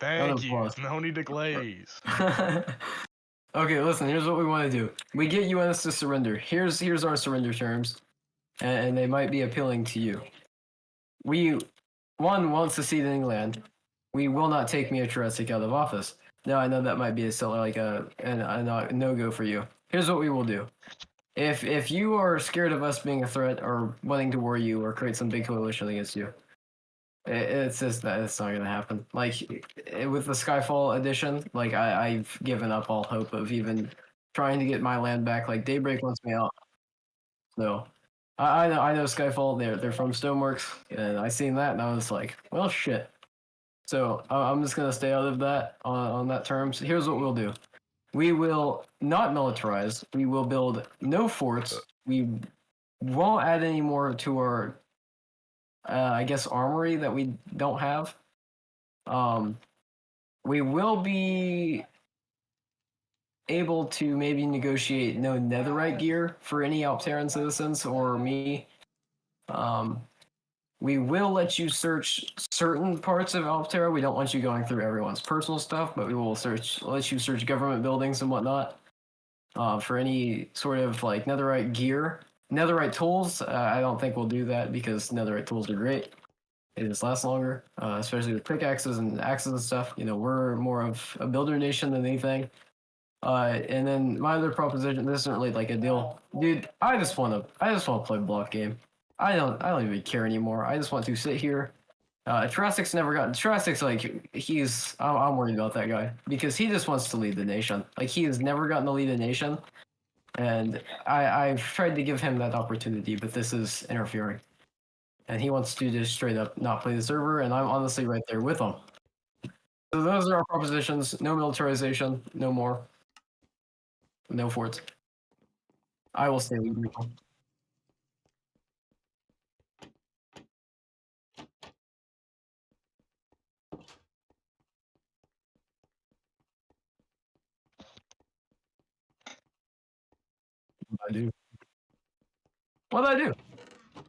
Round of Thank you. applause. No need to glaze. Okay, listen, here's what we want to do. We get UNs to surrender. Here's our surrender terms, and they might be appealing to you. We, one, wants to cede any land. We will not take Miotaretic out of office. Now, I know that might be a no-go for you. Here's what we will do. If you are scared of us being a threat or wanting to worry you or create some big coalition against you, it's just that it's not gonna happen. Like with the Skyfall edition, like I've given up all hope of even trying to get my land back. Like Daybreak wants me out. So I know Skyfall. They're from Stoneworks, and I seen that, and I was like, well, shit. So I'm just gonna stay out of that on that terms. Here's what we'll do. We will not militarize. We will build no forts. We won't add any more to our I guess armory that we don't have. We will be able to maybe negotiate no netherite gear for any Alptaran citizens or me. We will let you search certain parts of Alptera. We don't want you going through everyone's personal stuff, but we will let you search government buildings and whatnot for any sort of like netherite gear. Netherite tools, I don't think we'll do that because netherite tools are great. They just last longer, especially with pickaxes and axes and stuff. You know, we're more of a builder nation than anything. And then my other proposition, this isn't really like a deal, dude. I just want to play a block game. I don't even care anymore. I just want to sit here. Jurassic's never gotten. Jurassic's like I'm worried about that guy because he just wants to lead the nation. Like he has never gotten to lead a nation. And I've tried to give him that opportunity, but this is interfering. And he wants to just straight up not play the server, and I'm honestly right there with him. So those are our propositions. No militarization, no more. No forts. I will stay with you. I do. What do I do?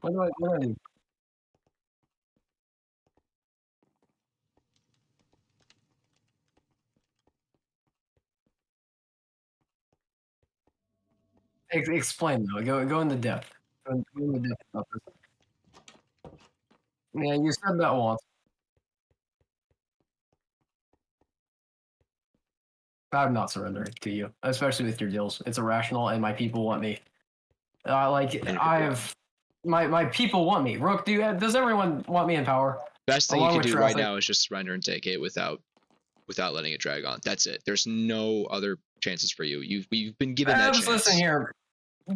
What do I do? Explain though. Go into depth. Go into depth about this. Yeah, you said that once. I'm not surrendering to you, especially with your deals. It's irrational, and my people want me. My people want me. Rook, does everyone want me in power? Best thing you can do right now is just surrender and take it without letting it drag on. That's it. There's no other chances for you. You've been given that chance. Listen here.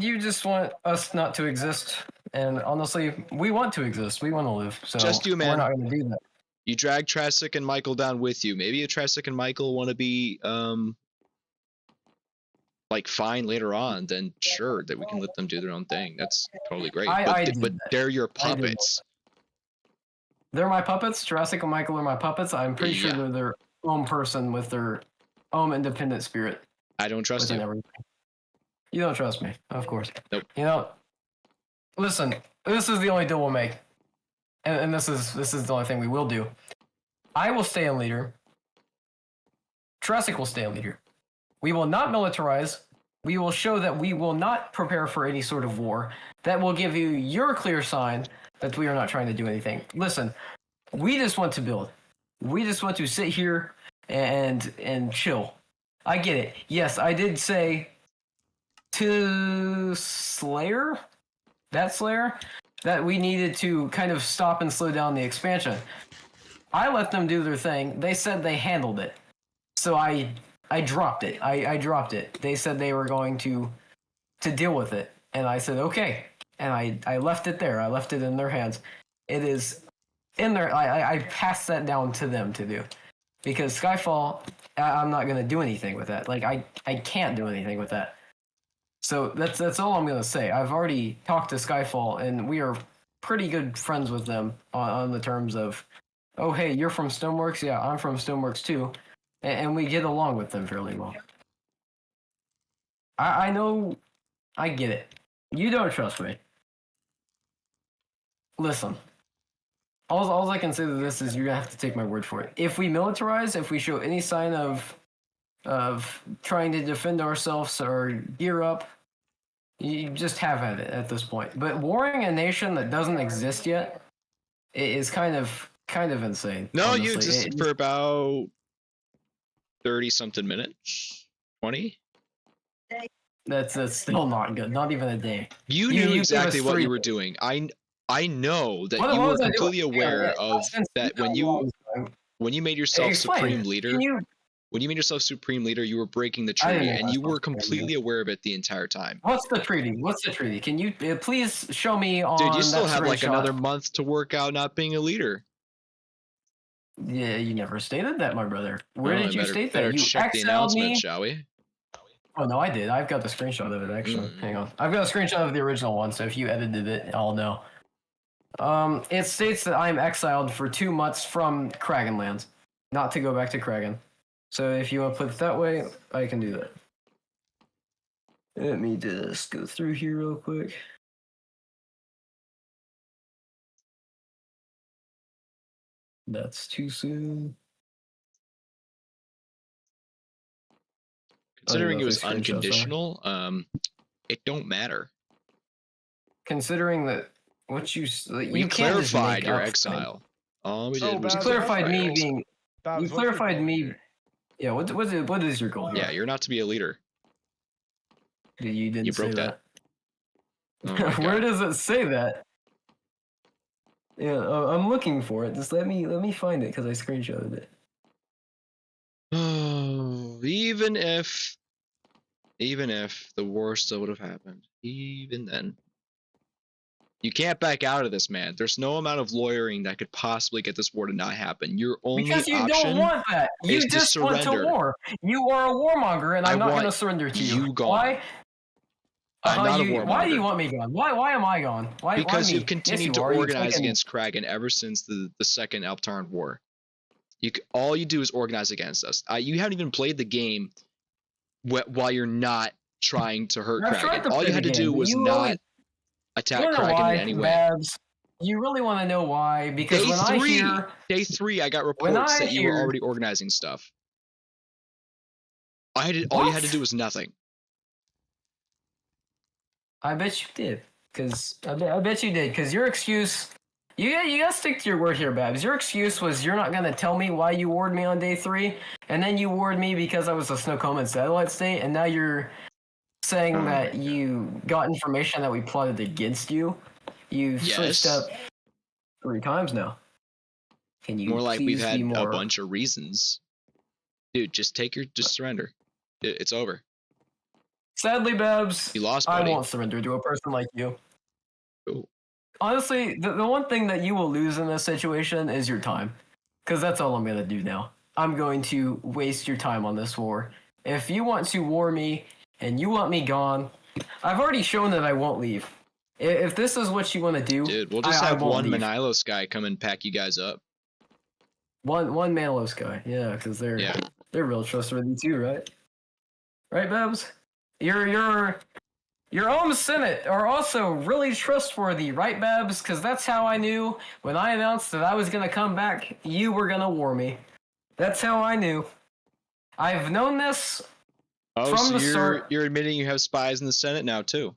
You just want us not to exist, and honestly, we want to exist. We want to live. So just you, man. We're not going to do that. You drag Trassic and Michael down with you. Maybe a Trassic and Michael want to be like fine later on, then sure that we can let them do their own thing. That's totally great. But they're your puppets. They're my puppets. Jurassic and Michael are my puppets. I'm pretty sure they're their own person with their own independent spirit. I don't trust you. Everything. You don't trust me, of course. Nope. You know, listen. This is the only deal we'll make, and this is the only thing we will do. I will stay in leader. Jurassic will stay in leader. We will not militarize. We will show that we will not prepare for any sort of war. That will give you your clear sign that we are not trying to do anything. Listen, we just want to build. We just want to sit here and chill. I get it. Yes, I did say to Slayer, that we needed to kind of stop and slow down the expansion. I let them do their thing. They said they handled it. So I dropped it. I dropped it. They said they were going to deal with it. And I said, okay. And I left it there. I left it in their hands. It is in there. I passed that down to them to do. Because Skyfall, I'm not going to do anything with that. Like, I can't do anything with that. So that's all I'm going to say. I've already talked to Skyfall, and we are pretty good friends with them on the terms of, oh, hey, you're from Stoneworks? Yeah, I'm from Stoneworks too. And we get along with them fairly well. I know, I get it. You don't trust me. Listen, all I can say to this is you're gonna have to take my word for it. If we militarize, if we show any sign of trying to defend ourselves or gear up, you just have at it at this point. But warring a nation that doesn't exist yet is kind of insane. No, honestly. you existed for about 30-something minutes, 20. That's still not good. Not even a day. You knew exactly what you were days. doing. I know that What you were was I doing? completely aware Yeah, of that when you made yourself Explain. supreme leader. Can you When you made yourself supreme leader, you were breaking the I didn't treaty, know and you myself were supreme completely leader. aware of it the entire time. What's the treaty? What's the treaty? Can you please show me on Dude, you still that have like screenshot? another month to work out not being a leader. Yeah, you never stated that, my brother. Where Well, did you state that? Better You check the exiled announcement, me. shall we? Oh no, I did. I've got the screenshot of it actually. Hang on. I've got a screenshot of the original one, so if you edited it, I'll know. It states that I'm exiled for 2 months from Kragenlands, not to go back to Kragen. So if you want to put it that way, I can do that. Let me just go through here real quick. That's too soon. Considering know it if was these screenshots are. unconditional, it don't matter. Considering that what you We can't just clarified make your up things. exile. All we So, did was You Babs, clarified clarify me your exile. being. Babs, You what's your clarified goal me. here? Yeah. What is your goal here? Yeah, you're not to be a leader. You didn't You say broke that. Oh my Where God. does it say that? Yeah, I'm looking for it. Just let me find it because I screenshotted it. Oh, even if the war still would have happened, even then, you can't back out of this, man. There's no amount of lawyering that could possibly get this war to not happen. Your only Because you option don't want that. You is to just want to surrender. war. You are a warmonger, and I'm I not going to want surrender to you. you gone. Why? I'm not a Why do you warmonger. want me gone? Why am I gone? Why Because me? you've Yes, continued you to are. You organize fucking- against Kragan ever since the second Alptaran War. All you do is organize against us. You haven't even played the game while you're not trying to hurt I've tried Kragan. to All play you the had to game, do but was you not really- attack You know Kragan why, in any way. Babs? You really want to know why? Because Day when I three, hear day 3, I got reports that you were already organizing stuff. All you had to What? do was nothing. I bet you did. Because I bet you did. Because your excuse, you gotta stick to your word here, Babs. Your excuse was you're not gonna tell me why you warred me on day 3, and then you warred me because I was a Snowcomb satellite state, and now you're saying Oh that my God. you got information that we plotted against you. You've switched Yes. up 3 times now. Can you More like we've please had be more? a bunch of reasons. Dude, just surrender. It's over. Sadly, Babs, You lost, I buddy. won't surrender to a person like you. Cool. Honestly, the one thing that you will lose in this situation is your time. Because that's all I'm going to do now. I'm going to waste your time on this war. If you want to war me and you want me gone, I've already shown that I won't leave. If this is what you want to do, Dude, we'll just I have won't one leave. Manilos guy come and pack you guys up. One Manos guy, yeah, because they're real trustworthy too, right? Right, Babs? Your own Senate are also really trustworthy, right, Babs? Because that's how I knew when I announced that I was gonna come back, you were gonna war me. That's how I knew. I've known this Oh, from so the start. you're admitting you have spies in the Senate now too?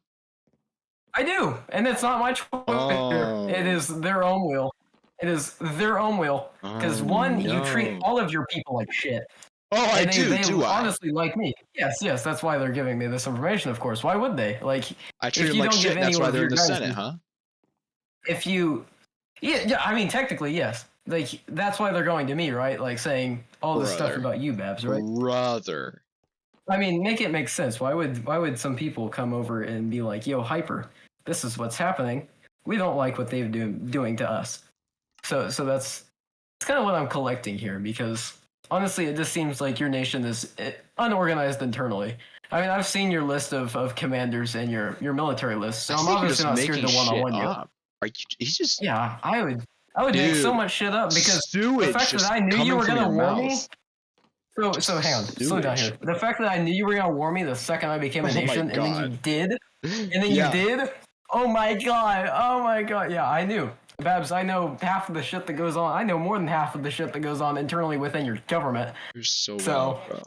I do, and it's not my choice. Oh. It is their own will. It is their own will. Because you treat all of your people like shit. Oh, I And they do I? honestly like me. Yes, that's why they're giving me this information, of course. Why would they? Like, I treat if them you like don't shit, give and that's any why of they're in your the guys- Senate, huh? if you, yeah, I mean, technically, yes. Like, that's why they're going to me, right? Like, saying all this stuff Brother. about you, Babs, right? Brother. I mean, make it make sense. Why would some people come over and be like, yo, Hyper, this is what's happening. We don't like what they've doing to us. So that's kind of what I'm collecting here, because honestly, it just seems like your nation is unorganized internally. I mean, I've seen your list of commanders and your military list, so I I'm think you're obviously not just scared to making one-on-one shit you. up. He's just Yeah, I would make so Dude, much shit up because sewage the fact just that I knew you coming were from gonna your war me. mouth. So hang on, slow down Sewage. here. The fact that I knew you were gonna war me the second I became a Oh my nation, and then you God. did, and then Yeah. you did. Oh my god! Yeah, I knew. Babs, I know half of the shit that goes on. I know more than half of the shit that goes on internally within your government. You're so So- wild, bro.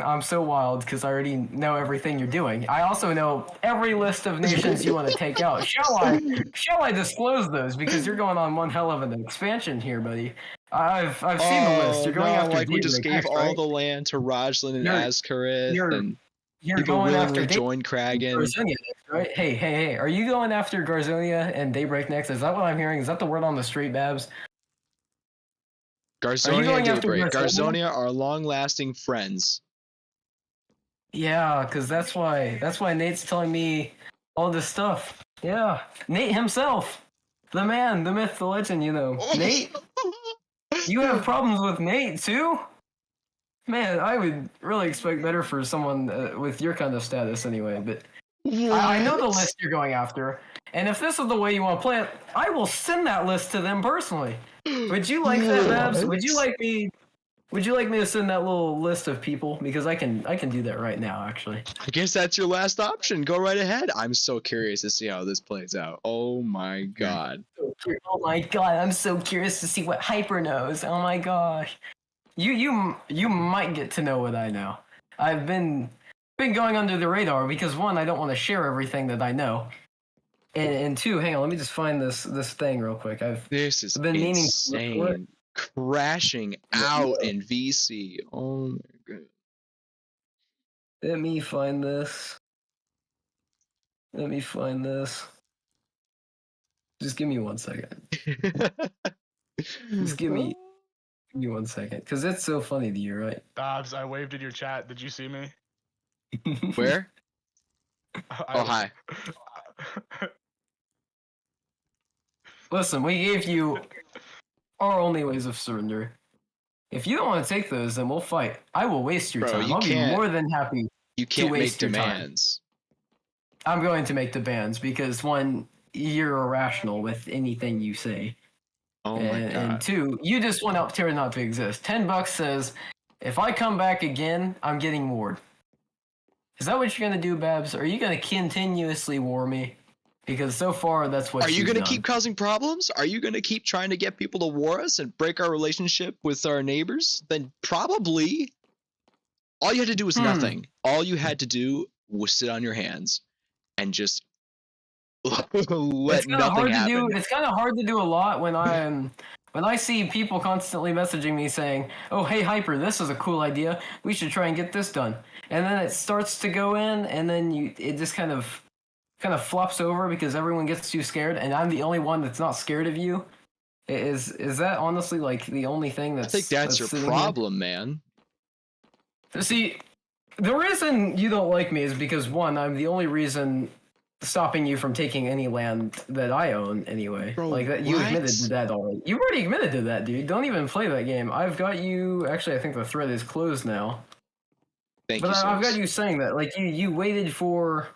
I'm so wild because I already know everything you're doing. I also know every list of nations you want to take out. Shall I disclose those? Because you're going on one hell of an expansion here, buddy. I've seen the list. You're going after like we just Daedric, gave all right? the land to Rajlan and You're- Azkareth, and You're people going willingly after joined Kragan. Garzonia next, right? Hey. Are you going after Garzonia and Daybreak next? Is that what I'm hearing? Is that the word on the street, Babs? Garzonia going and after Daybreak. Garzonia? Garzonia are long-lasting friends. Yeah, because that's why Nate's telling me all this stuff. Yeah, Nate himself, the man, the myth, the legend. You know, Nate. You have problems with Nate too? Man, I would really expect better for someone with your kind of status anyway, but I know the list you're going after, and if this is the way you want to play it, I will send that list to them personally. Would you like that, Babs? Would you like me to send that little list of people? Because I can do that right now, actually. I guess that's your last option. Go right ahead. I'm so curious to see how this plays out. Oh my god. Oh my god, I'm so curious to see what Hyper knows. Oh my gosh. You might get to know what I know. I've been going under the radar because one, I don't want to share everything that I know. And two, hang on, let me just find this thing real quick. This is been meaning to look for it. insane. Crashing out in VC. Oh my god. Let me find this. Just give me 1 second. Just give me 1 second, because it's so funny to you, right? Babs, I waved in your chat. Did you see me? Where? Oh, hi. Listen, we gave you our only ways of surrender. If you don't want to take those, then we'll fight. I will waste your Bro, time. you I'll be can't- more than happy. You can't make waste your time. demands. I'm going to make demands because one, you're irrational with anything you say. Oh my god. And two, you just want Alptaran not to exist. $10 says, if I come back again, I'm getting warred. Is that what you're gonna do, Babs? Are you gonna continuously war me? Because so far, that's what Are you you've gonna done. keep causing problems? Are you gonna keep trying to get people to war us and break our relationship with our neighbors? Then probably. All you had to do was nothing. All you had to do was sit on your hands and just let nothing happen. It's kind of hard to do a lot when I see people constantly messaging me saying, "Oh, hey Hyper, this is a cool idea. We should try and get this done." And then it starts to go in, and then it just kind of flops over because everyone gets too scared, and I'm the only one that's not scared of you. Is that honestly like the only thing I that's? think that's your sitting here? problem, man. See, the reason you don't like me is because one, I'm the only reason stopping you from taking any land that I own anyway. Bro, like that, you what? admitted to that already. You already admitted to that, dude. Don't even play that game. I've got you. Actually, I think the thread is closed now. Thank But you, I've got Sos. you saying that. Like you waited for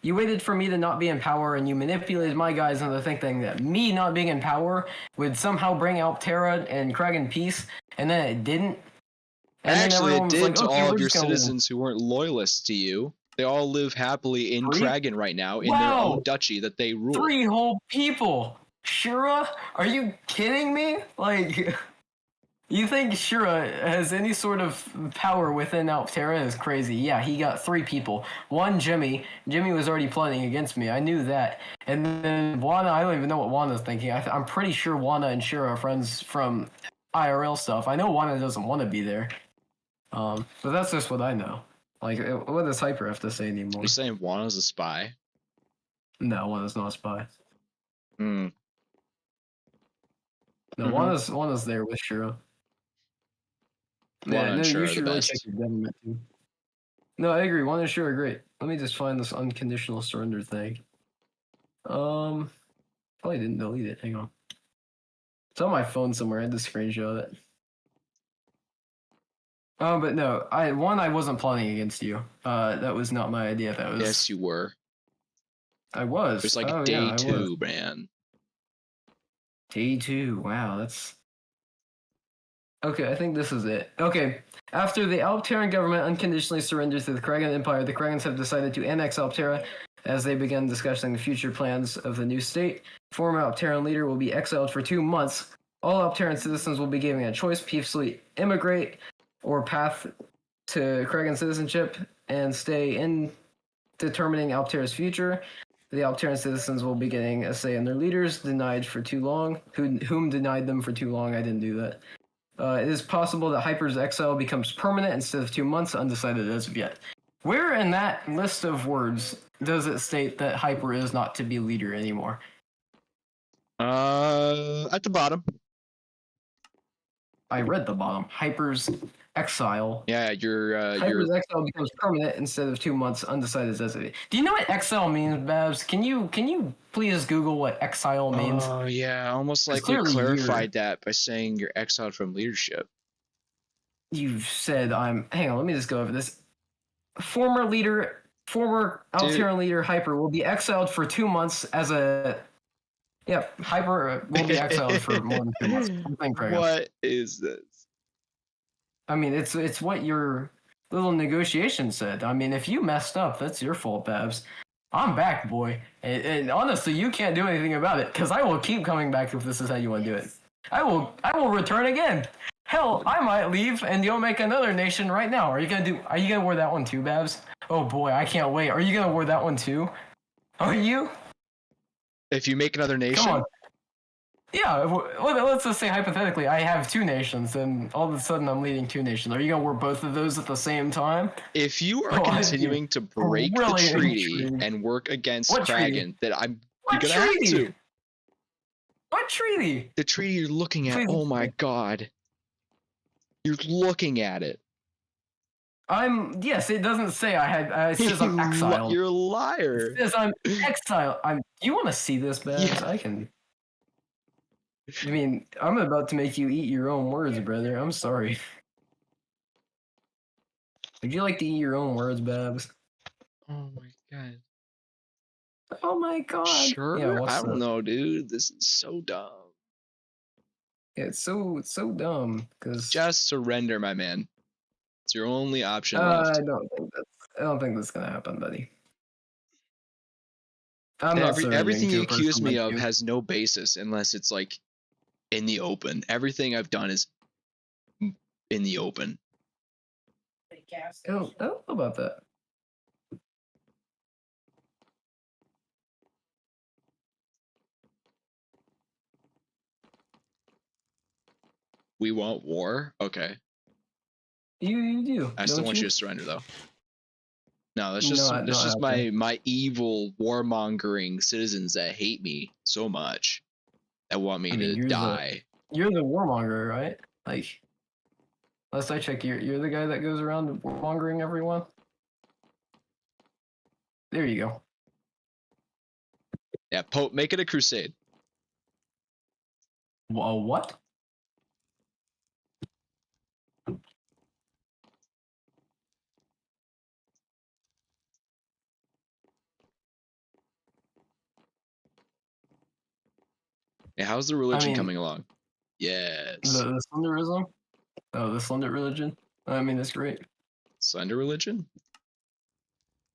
me to not be in power, and you manipulated my guys into thinking that me not being in power would somehow bring Alptara and Kragan peace, and then it didn't. And then Actually, everyone it was did like, to "Okay, all we're of your just gonna win." citizens who weren't loyalists to you. They all live happily in Three? Kragan right now in their Wow. own duchy that they rule. 3 whole people. Shura? Are you kidding me? Like, you think Shura has any sort of power within Alptara is crazy. Yeah, he got 3 people. One, Jimmy. Jimmy was already plotting against me. I knew that. And then Wana, I don't even know what Wana's thinking. I'm pretty sure Wana and Shura are friends from IRL stuff. I know Wana doesn't want to be there. But that's just what I know. Like, what does Hyper have to say anymore? You're saying Wana's a spy? No, Wana's not a spy. Hmm. No, Mhm. Wana's there with Shura. Wana Yeah, and no, Shura you are should the really best. check your government too. No, I agree. Wana and Shura are great. Let me just find this unconditional surrender thing. Probably didn't delete it. Hang on. It's on my phone somewhere. I had to screenshot it. But no, I wasn't plotting against you. That was not my idea. That was Yes, you were. I was. It was like Oh, day yeah, I was. 2, man. Day 2. Wow, that's okay. I think this is it. Okay. After the Alptaran government unconditionally surrendered to the Kragan Empire, the Kragans have decided to annex Alptara As they begin discussing the future plans of the new state, former Alptaran leader will be exiled for 2 months. All Alptaran citizens will be given a choice: peacefully immigrate or path to Kragan citizenship and stay in determining Alptara's future. The Alptaran citizens will be getting a say in their leaders, denied for too long. Whom denied them for too long? I didn't do that. It is possible that Hyper's exile becomes permanent instead of 2 months, undecided as of yet. Where in that list of words does it state that Hyper is not to be leader anymore? At the bottom. I read the bottom. Hyper's exile. Yeah, Hyper's exile becomes permanent instead of 2 months, undecided as of yet. Do you know what exile means, Babs? Can you please Google what exile means? Oh yeah, almost like we clarified that by saying you're exiled from leadership. You've said hang on, let me just go over this. Former Alptaran leader Hyper will be exiled for 2 months as a... Yep, Hyper will be exiled for more than 2 months. What is this? I mean, it's what your little negotiation said. I mean, if you messed up, that's your fault, Babs. I'm back, boy. And honestly, you can't do anything about it, because I will keep coming back if this is how you want to do it. I will return again. Hell, I might leave and you'll make another nation right now. Are you gonna wear that one too, Babs? Oh boy, I can't wait. Are you gonna wear that one too? Are you? If you make another nation? Come on. Yeah, let's just say hypothetically, I have 2 nations, and all of a sudden I'm leading 2 nations. Are you gonna wear both of those at the same time? If you are continuing to break the treaty and work against Kragan, then you're gonna have to. What treaty? The treaty you're looking at. Oh my god. You're looking at it. Yes, it doesn't say I had, it says I'm exiled. You're a liar. It says I'm exiled. You want to see this, Babs? Yeah. I can. I mean, I'm about to make you eat your own words, brother. I'm sorry. Would you like to eat your own words, Babs? Oh my god. Oh my god. Sure. Yeah, I don't know, dude. This is so dumb. Yeah, it's so dumb because Just surrender, my man. It's your only option left. I don't think that's gonna happen, buddy. I'm not Everything you accuse me of you. has no basis unless it's like in the open. Everything I've done is in the open. I don't know about that. We want war? Okay. You do. I still want you to surrender though. No, that's just my evil warmongering citizens that hate me so much that want me to die. You're the warmonger, right? Like, last I check, you're the guy that goes around warmongering everyone. There you go. Yeah, Pope, make it a crusade. What? Yeah, how's the religion coming along? Yes. The Slenderism? Oh, the Slender religion? I mean, that's great. Slender religion?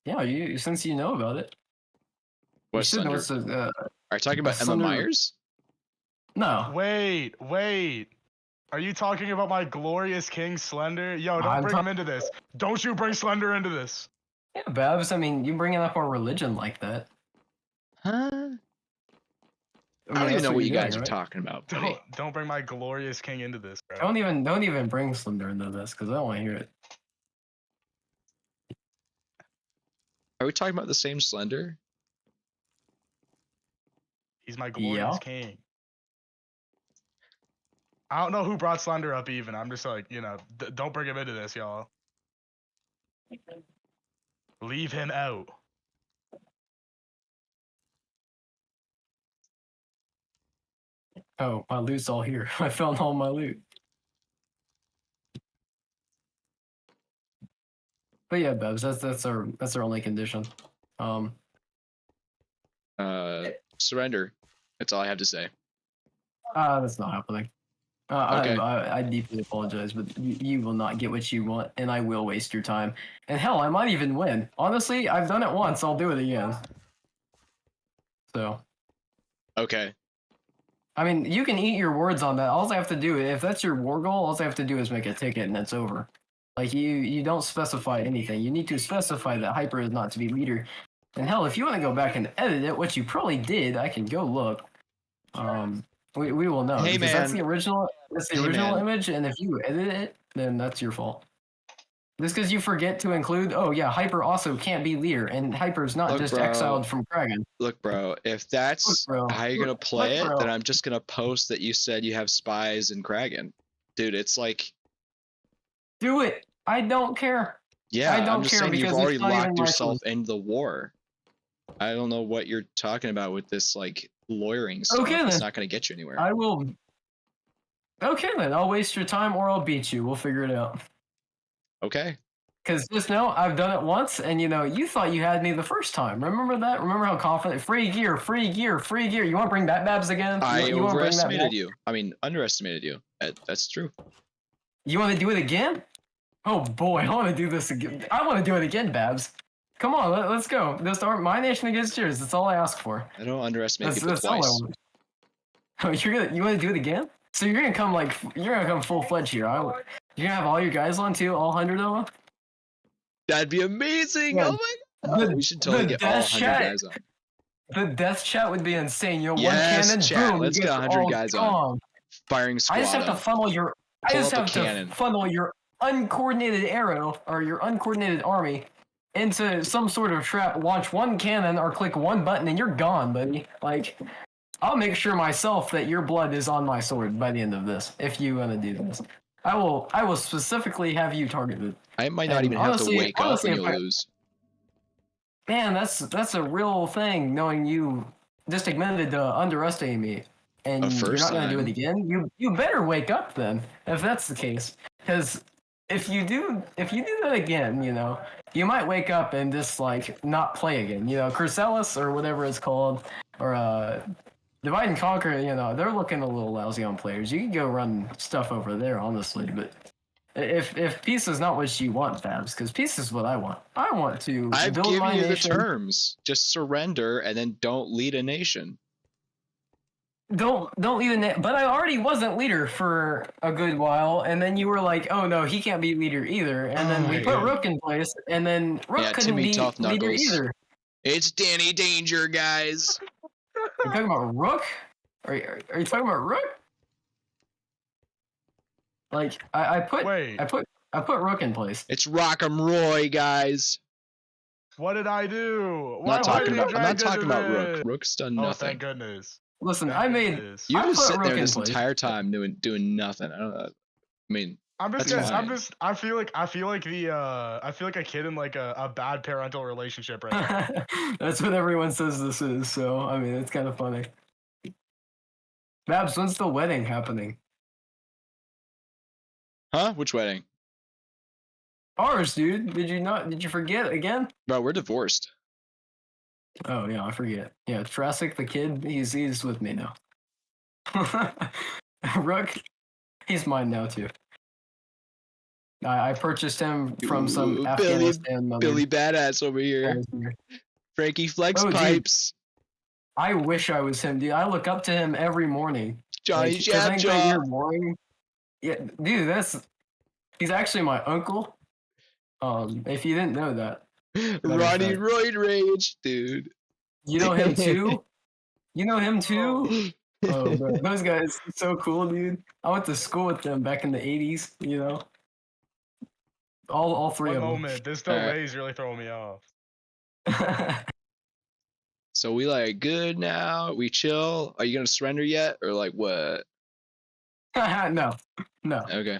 Yeah, since you know about it. What Slender? Are you talking about Emma Myers? No. Wait. Are you talking about my glorious king Slender? Yo, don't bring him into this. Don't you bring Slender into this. Yeah, Babs, I mean, you bringing up our religion like that. Huh? I don't even know what you guys are talking about, buddy. Don't bring my glorious king into this, bro. Don't even bring Slender into this, because I don't want to hear it. Are we talking about the same Slender? He's my glorious king. I don't know who brought Slender up even. I'm just like, don't bring him into this, y'all. Leave him out. Oh, my loot's all here. I found all my loot. But yeah, Babs, that's our only condition. Surrender. That's all I have to say. That's not happening. Okay. I deeply apologize, but you will not get what you want, and I will waste your time. And hell, I might even win. Honestly, I've done it once. I'll do it again. So, Okay. I mean, you can eat your words on that. All I have to do, if that's your war goal, all I have to do is make a ticket and it's over. Like, you don't specify anything. You need to specify that Hyper is not to be leader. And hell, if you want to go back and edit it, which you probably did, I can go look. We will know. Hey, because man. that's the original. That's the Hey, original man. image, and if you edit it, then that's your fault. Just because you forget to include, oh yeah, Hyper also can't be leader, and Hyper's not Look, just bro. exiled from Kragan. Look, bro, if that's Look, bro. how you're gonna play Look, it, bro. then I'm just gonna post that you said you have spies in Kragan. Dude, it's like, Do it. I don't care. yeah, I don't I'm just care saying you've because it's already not even locked my yourself into the war. I don't know what you're talking about with this, like, lawyering stuff. Okay, It's then. not gonna get you anywhere. I will. Okay, then. I'll waste your time or I'll beat you. We'll figure it out. Okay. Because just know, I've done it once, and you thought you had me the first time. Remember that? Remember how confident? Free gear, free gear, free gear. You want to bring that Babs again? I you wanna bring that overestimated back? you. I mean, underestimated you. That's true. You want to do it again? Oh boy, I want to do this again. I want to do it again, Babs. Come on, let's go. Just my nation against yours. That's all I ask for. I don't underestimate people That's all I twice. want. Oh, you want to do it again? So you're gonna come full fledged here. You're gonna have all your guys on too, all 100 of them. That'd be amazing. Yeah. Oh my god. We should totally get all 100 guys on. The death chat would be insane. Yes, one cannon, chat. boom. Let's you get get 100 all guys on. gone. Firing squad. I just have to funnel your. I Pull just up a have to cannon. funnel your uncoordinated arrow or your uncoordinated army into some sort of trap. Launch one cannon or click one button, and you're gone, buddy. Like, I'll make sure myself that your blood is on my sword by the end of this. If you want to do this, I will specifically have you targeted. I might not And even have to honestly- wake up honestly, when you if I- lose. Man, that's a real thing. Knowing you just admitted to underestimating me, and A you're first not going to do time. it again. You better wake up then, if that's the case. Because if you do that again, you might wake up and just like not play again. Chrysalis or whatever it's called, or Divide and Conquer. They're looking a little lousy on players. You can go run stuff over there, honestly, but. If peace is not what you want, Fabs, because peace is what I want. I want to I've build given my you the nation. terms. Just surrender and then don't lead a nation. Don't lead a nation. But I already wasn't leader for a good while, and then you were like, "Oh no, he can't be leader either." And then we put Rook in place, and then Rook Yeah, couldn't Timmy be Tough leader Knuckles. either. It's Danny Danger, guys. You're talking about Rook? Are you talking about Rook? Like I put Wait. I put Rook in place. It's Rock'em Roy, guys. What did I do? I'm not talking did you about. I'm not drag talking into about Rook. this? Rook's done Oh, nothing. thank goodness. Listen, Thank I made. goodness. You I just put sitting there Rook in this place. entire time doing nothing. I don't know. I mean, I'm just, That's I'm fine. just, I feel like I feel like a kid in like a bad parental relationship right now. That's what everyone says this is. So I mean, it's kind of funny. Babs, when's the wedding happening? huh? Which wedding? Ours, dude. Did you forget again? Bro, we're divorced. Oh yeah, I forget. Yeah, Jurassic the kid, he's with me now. Rook, he's mine now too. I purchased him from some Ooh, Afghanistan mother. Billy Badass over here. Frankie Flex Oh, dude. Pipes. I wish I was him, dude. I look up to him every morning. Johnny Like, 'cause I think that Jabjaw. you're boring. Yeah, dude, he's actually my uncle. If you didn't know that. Ronnie fact. Roid Rage, dude. You know him too? You know him too? Oh, bro. Those guys are so cool, dude. I went to school with them back in the 80s, All three One of them. moment, this delay is really throwing me off. So we like good now? We chill? Are you gonna surrender yet? Or like what? No. Okay.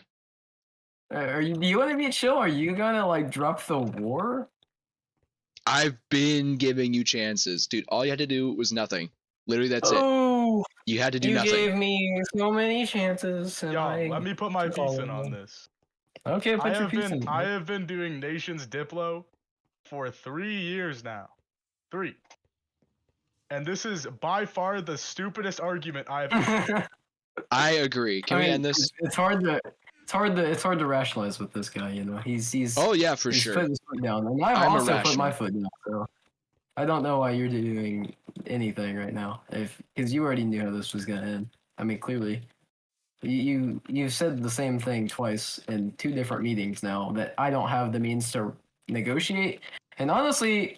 Do you want to be chill? Are you gonna like drop the war? I've been giving you chances, dude. All you had to do was nothing. Literally, that's it. Oh, You had to do you nothing. gave me so many chances. And Yo, let me put my took all piece of in on them. this. Okay, put your piece in. I have been doing Nations Diplo for 3 years now. 3. And this is by far the stupidest argument I've ever. I agree. Can we end this? It's hard to rationalize with this guy. He's Oh yeah, for he's sure. put his foot down, and I've I'm also put irrational. my foot down. So I don't know why you're doing anything right now, because you already knew how this was gonna end. I mean, clearly, you said the same thing twice in two different meetings now that I don't have the means to negotiate. And honestly,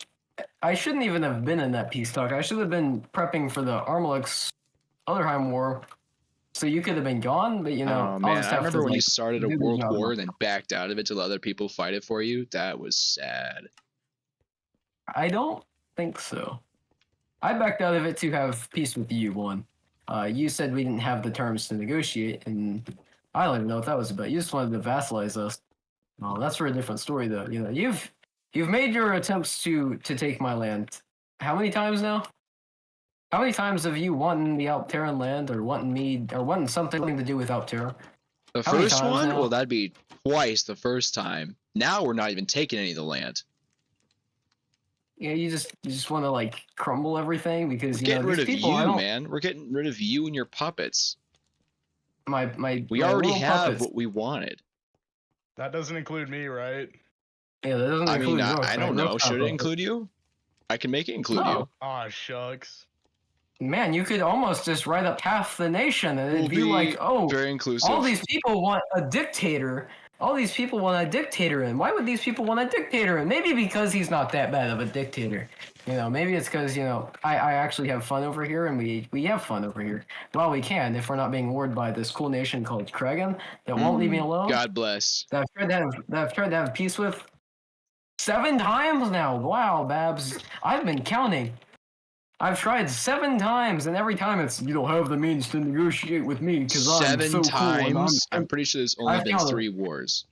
I shouldn't even have been in that peace talk. I should have been prepping for the Armalix Otherheim War, so you could have been gone. But Oh I'll man, just I have remember to when you like started a do the world job. war and then backed out of it to let other people fight it for you. That was sad. I don't think so. I backed out of it to have peace with you. One, you said we didn't have the terms to negotiate, and I don't even know what that was about. You just wanted to vassalize us. Oh, that's for a different story, though. You've made your attempts to take my land. How many times now? How many times have you wanted the Alptaran land, or wanting me, or wanting something to do with Alptara? The How many first times one? now? Well, that'd be twice the first time. Now we're not even taking any of the land. Yeah, you just want to like crumble everything because We're getting rid these of people. I you, don't. man. We're getting rid of you and your puppets. My We my already little have puppets. what we wanted. That doesn't include me, right? Yeah, that doesn't I mean, include Rooks, I right? don't know. Rooks not Should it puppets. include you? I can make it include No. you. Aw, shucks. Man, you could almost just write up half the nation, and We'll it'd be like, oh, very all inclusive. these people want a dictator. All these people want a dictator in. Why would these people want a dictator in? Maybe because he's not that bad of a dictator. Maybe it's because, I actually have fun over here, and we have fun over here. Well, we can if we're not being warred by this cool nation called Kragan that won't leave me alone. God bless. That I've tried to have peace with 7 times now. Wow, Babs. I've been counting. I've tried 7 times, and every time it's, you don't have the means to negotiate with me because I'm so 7 times? cool. And I'm pretty sure there's only I've been counted. 3 wars.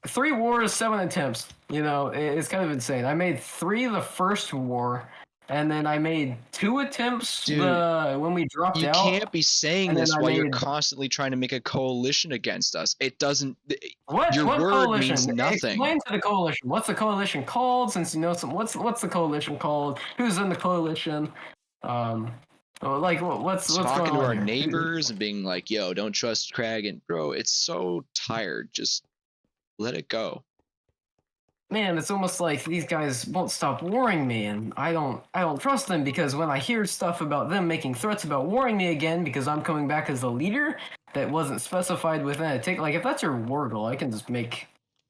3 wars, 7 attempts. It's kind of insane. I made 3 the first war, and then I made 2 attempts Dude, when we dropped You out. can't be saying and then this I while you're made- constantly trying to make a coalition against us. It doesn't. What Your word coalition? means nothing. Explain to the coalition. What's the coalition called? Since you know some, what's the coalition called? Who's in the coalition? What's Talking going to on our here? neighbors and being like, "Yo, don't trust Craig," and bro, it's so tired. Just let it go. Man, it's almost like these guys won't stop warring me, and I don't trust them because when I hear stuff about them making threats about warring me again because I'm coming back as the leader that wasn't specified within a ticket. Like if that's your war goal, I can just make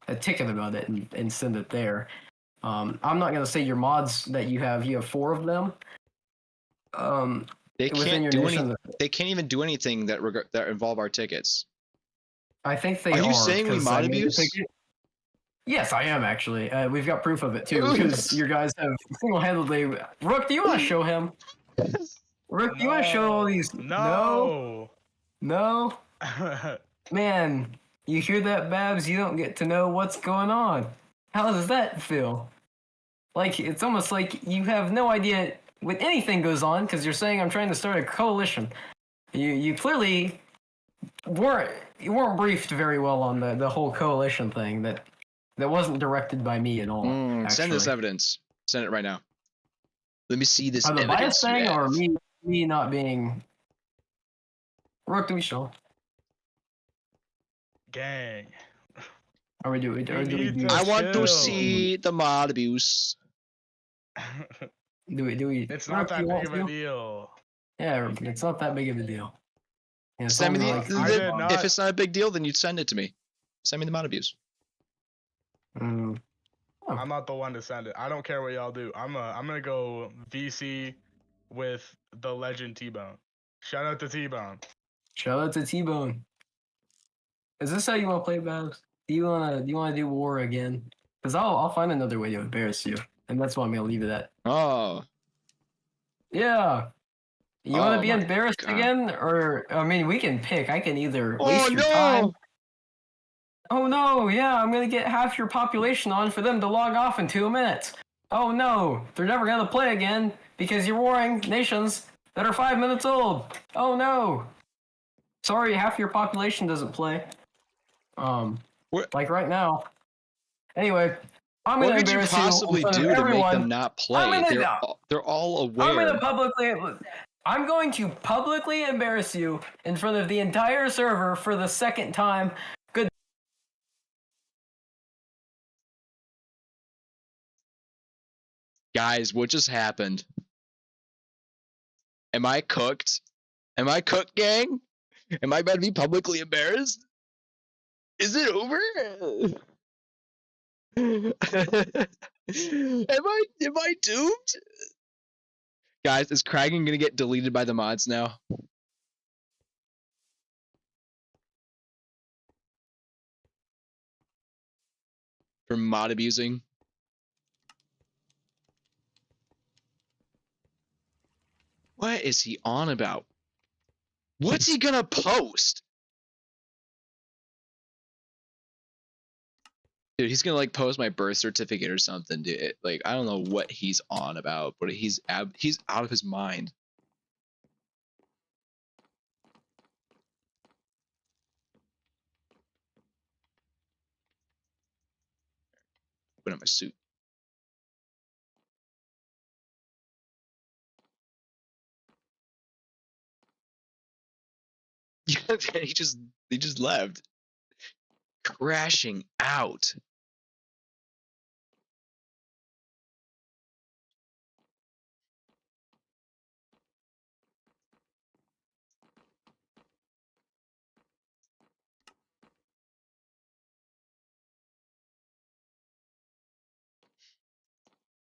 a ticket about it and send it there. I'm not gonna say your mods that you have 4 of them. They within can't your do nation, anything. They can't even do anything that involve our tickets. I think they Are are. you saying we 'cause mod I made the abuse? ticket. Yes, I am actually. We've got proof of it too because your guys have single-handedly. Rook, do you want to show him? Rook, do you want to show all these? No. No. Man, you hear that, Babs? You don't get to know what's going on. How does that feel? Like it's almost like you have no idea what anything goes on because you're saying I'm trying to start a coalition. You clearly weren't briefed very well on the whole coalition thing that wasn't directed by me at all. Send this actually. evidence. Send it right now. Let me see this The evidence. bias thing you or have. me not being. Rook, do we show? Gang. Are we doing? We need to I want chill. to see the mod abuse. Do we? It's Rook, not do that you big want of a to? deal. Yeah, it's not that big of a deal. Yeah, it's Send me only the, like I did the- not- if it's not a big deal, then you send it to me. Send me the mod abuse. Mm, I'm not the one to send it. I don't care what y'all do. I'm gonna go VC with the legend T-Bone. Shout out to T-Bone. shout out to T-Bone. Is this how you want to play, Babs? Do you wanna do war again? Because I'll find another way to embarrass you, and that's why I'm gonna leave it at. Oh, Yeah. You want Oh to be my embarrassed God. again, or I mean, we can pick. I can either oh waste your time. no! Oh no! Yeah, I'm gonna get half your population on for them to log off in 2 minutes. Oh no! They're never gonna play again because you're warring nations that are 5 minutes old. Oh no! Sorry, half your population doesn't play. What- Like right now. Anyway, I'm What gonna could you embarrass possibly in front of do to make everyone. them not play? gonna- They're all I'm aware. going to publicly embarrass you in front of the entire server for the 2nd time. Guys, what just happened? Am I cooked? Am I cooked, gang? Am I about to be publicly embarrassed? Is it over? Am I doomed? Guys, is Kragan gonna get deleted by the mods now? For mod abusing? What is he on about? What's he gonna post? Dude, he's gonna like post my birth certificate or something, dude. Like, I don't know what he's on about, but he's out of his mind. Put on my suit. Yeah, he just left. Crashing out.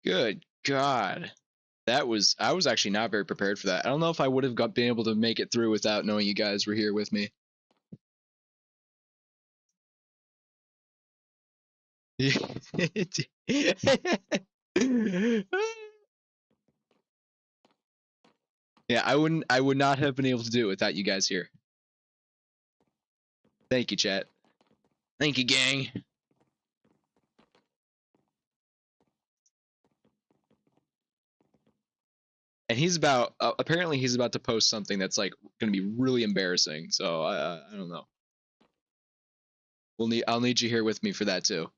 Good God. I was actually not very prepared for that. I don't know if I would have been able to make it through without knowing you guys were here with me. Yeah, I would not have been able to do it without you guys here. Thank you, chat. Thank you, gang. And he's about apparently he's about to post something that's like going to be really embarrassing. So I don't know. I'll need you here with me for that too.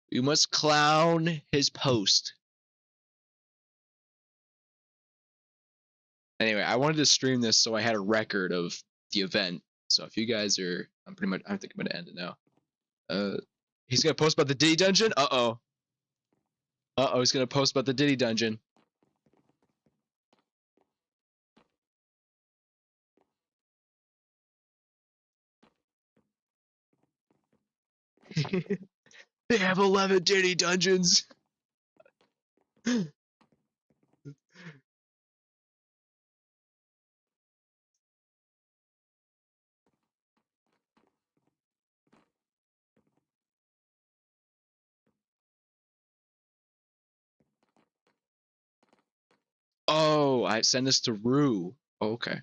You must clown his post. Anyway, I wanted to stream this so I had a record of the event. So if you guys are, I think I'm gonna end it now. He's gonna post about the Diddy dungeon. He's gonna post about the Diddy dungeon. They have 11 Diddy dungeons. Oh, I send this to Rue. Oh, okay.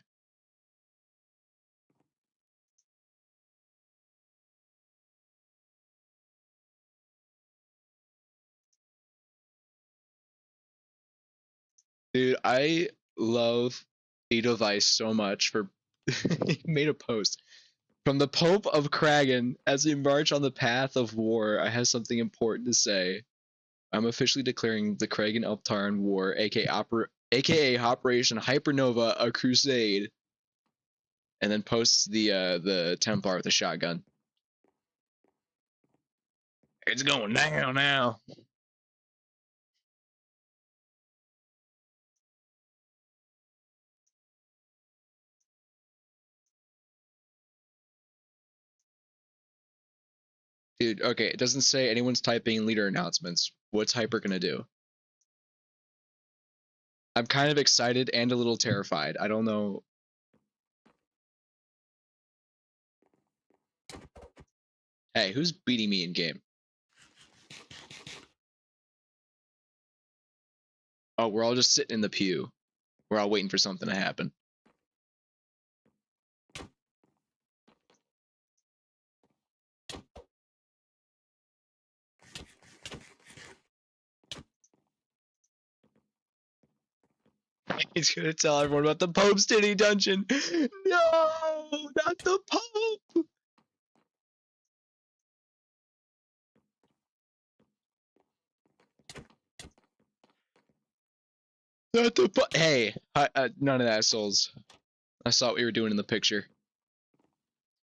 Dude, I love Edelweiss so much for he made a post. From the Pope of Kragan, as we march on the path of war, I have something important to say. I'm officially declaring the Kragan Alptaran War, aka Operation Hypernova, a crusade. And then posts the Templar with a shotgun. It's going down now. Dude, okay, it doesn't say anyone's typing leader announcements. What's Hyper gonna do? I'm kind of excited and a little terrified. I don't know. Hey, who's beating me in game? Oh, we're all just sitting in the pew. We're all waiting for something to happen. He's gonna tell everyone about the Pope's Diddy dungeon. No, not the Pope. Not the Pope. Hey, none of that, souls. I saw what you were doing in the picture.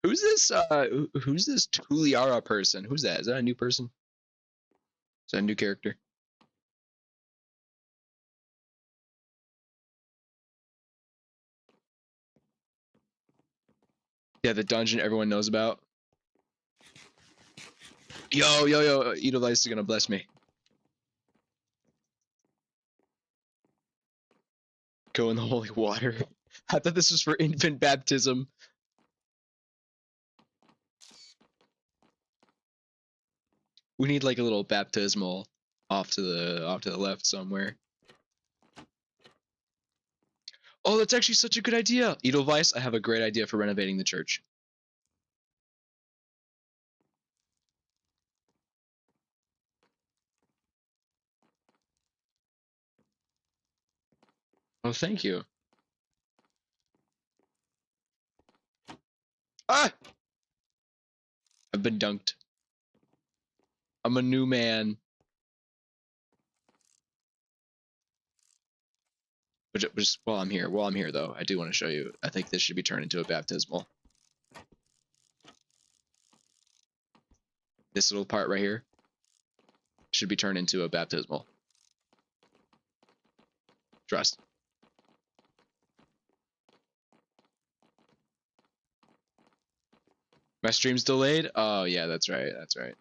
Who's this Tuliara person? Who's that? Is that a new person? Is that a new character? Yeah, the dungeon everyone knows about. Yo, Edelweiss is gonna bless me. Go in the holy water. I thought this was for infant baptism. We need like a little baptismal off to the left somewhere. Oh, that's actually such a good idea. Edelweiss, I have a great idea for renovating the church. Oh, thank you. Ah! I've been dunked. I'm a new man. Which while I'm here though, I do want to show you. I think this should be turned into a baptismal. This little part right here should be turned into a baptismal. Trust. My stream's delayed? Oh yeah, that's right. That's right.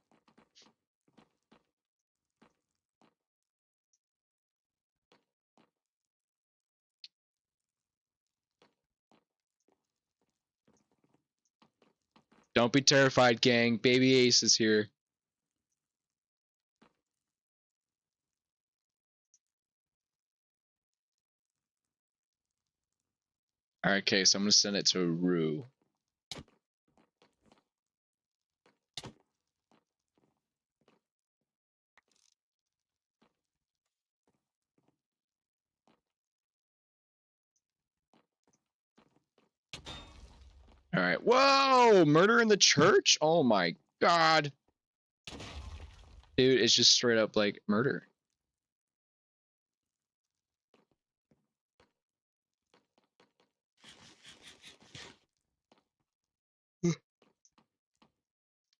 Don't be terrified, gang. Baby Ace is here. Alright, okay, so I'm gonna send it to Rue. Alright. Whoa! Murder in the church? Oh my god. Dude, it's just straight up like murder.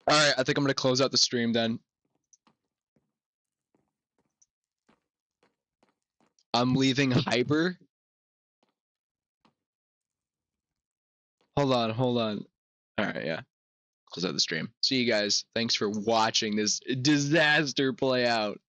Alright, I think I'm gonna close out the stream then. I'm leaving Hyper. Hold on. Alright, yeah. Close out the stream. See you guys. Thanks for watching this disaster play out.